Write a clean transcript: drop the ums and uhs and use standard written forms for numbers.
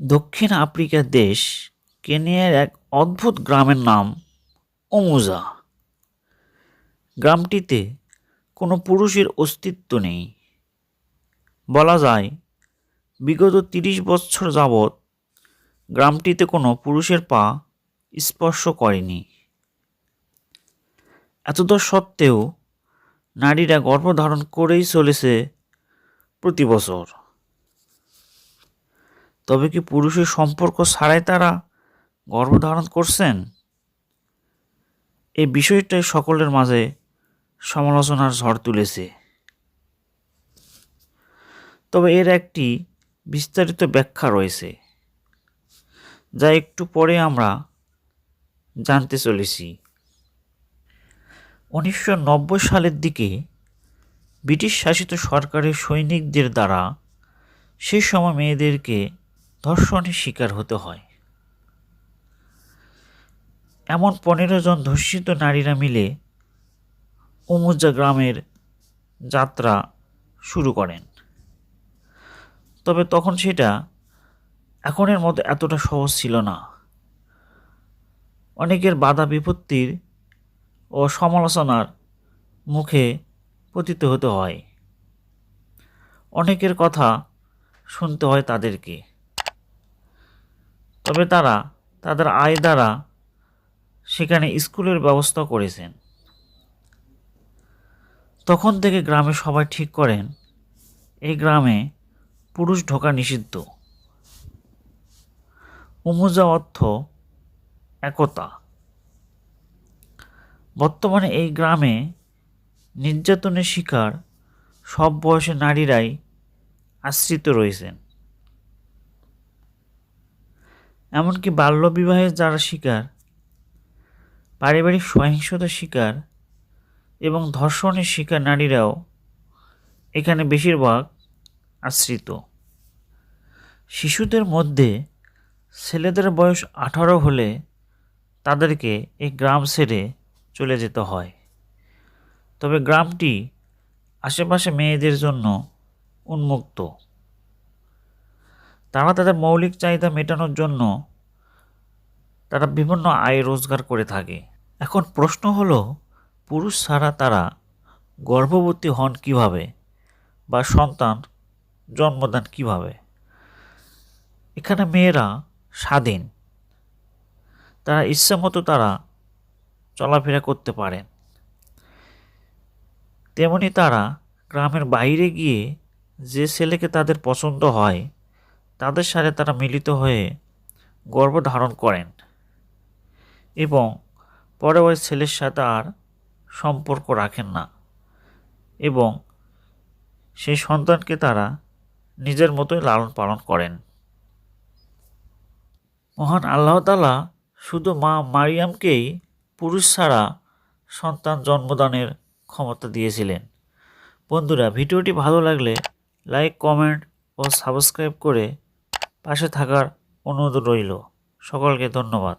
দক্ষিণ আফ্রিকার দেশ কেনিয়ার এক অদ্ভুত গ্রামের নাম ওমুজা। গ্রামটিতে কোনো পুরুষের অস্তিত্ব নেই। বলা যায় বিগত ৩০ বছর যাবৎ গ্রামটিতে কোনো পুরুষের পা স্পর্শ করেনি। এতদূর সত্ত্বেও নারীরা গর্ভধারণ করেই চলেছে প্রতি বছর। তবে কি পুরুষের সম্পর্ক ছাড়াই তারা গর্ভধারণ করছেন? এই বিষয়টাই সকলের মাঝে সমালোচনার ঝড় তুলেছে। তবে এর একটি বিস্তারিত ব্যাখ্যা রয়েছে, যা একটু পরে আমরা জানতে চলেছি। ১৯৯০ সালের দিকে ব্রিটিশ শাসিত সরকারের সৈনিকদের দ্বারা সেই সময় মেয়েদেরকে ধর্ষণের শিকার হতে হয়। এমন ১৫ জন ধর্ষিত নারীরা মিলে ওমুজা গ্রামের যাত্রা শুরু করেন। তবে তখন সেটা এখনের মতো এতটা সহজ ছিল না। অনেকের বাধা বিপত্তির ও সমালোচনার মুখে পতিত হতে হয়। অনেকের কথা শুনতে হয় তাদেরকে। তবে তারা তাদের আয় দ্বারা সেখানে স্কুলের ব্যবস্থা করেছেন। তখন থেকে গ্রামে সবাই ঠিক করেন এই গ্রামে পুরুষ ঢোকা নিষিদ্ধ। ওমুজা অর্থ একতা। বর্তমানে এই গ্রামে নির্যাতনের শিকার সব বয়সের নারীরাই আশ্রিত রয়েছেন। এমনকি বাল্যবিবাহের যারা শিকার, পারিবারিক সহিংসতার শিকার এবং ধর্ষণের শিকার নারীরাও এখানে বেশিরভাগ আশ্রিত। শিশুদের মধ্যে ছেলেদের বয়স ১৮ হলে তাদেরকে এই গ্রাম ছেড়ে চলে যেতে হয়। তবে গ্রামটি আশেপাশে মেয়েদের জন্য উন্মুক্ত। তারা তাদের মৌলিক চাহিদা মেটানোর জন্য তারা বিভিন্ন আয় রোজগার করে থাকে। এখন প্রশ্ন হলো, পুরুষ ছাড়া তারা গর্ভবতী হন কিভাবে বা সন্তান জন্ম দেন কিভাবে? এখানে মেয়েরা স্বাধীন। তারা ইচ্ছামতো তারা চলাফেরা করতে পারেন। তেমনি তারা গ্রামের বাইরে গিয়ে যে ছেলেকে তাদের পছন্দ হয় তাদের সাথে তারা মিলিত হয়ে গর্ভধারণ করেন এবং পরে ওই ছেলের সাথে আর সম্পর্ক রাখেন না এবং সেই সন্তানকে তারা নিজের মতোই লালন পালন করেন। মহান আল্লাহ তাআলা শুধু মা মারিয়ামকেই পুরুষ ছাড়া সন্তান জন্মদানের ক্ষমতা দিয়েছিলেন। বন্ধুরা, ভিডিওটি ভালো লাগলে লাইক, কমেন্ট ও সাবস্ক্রাইব করে পাশে থাকার অনুরোধ রইল। সকলকে ধন্যবাদ।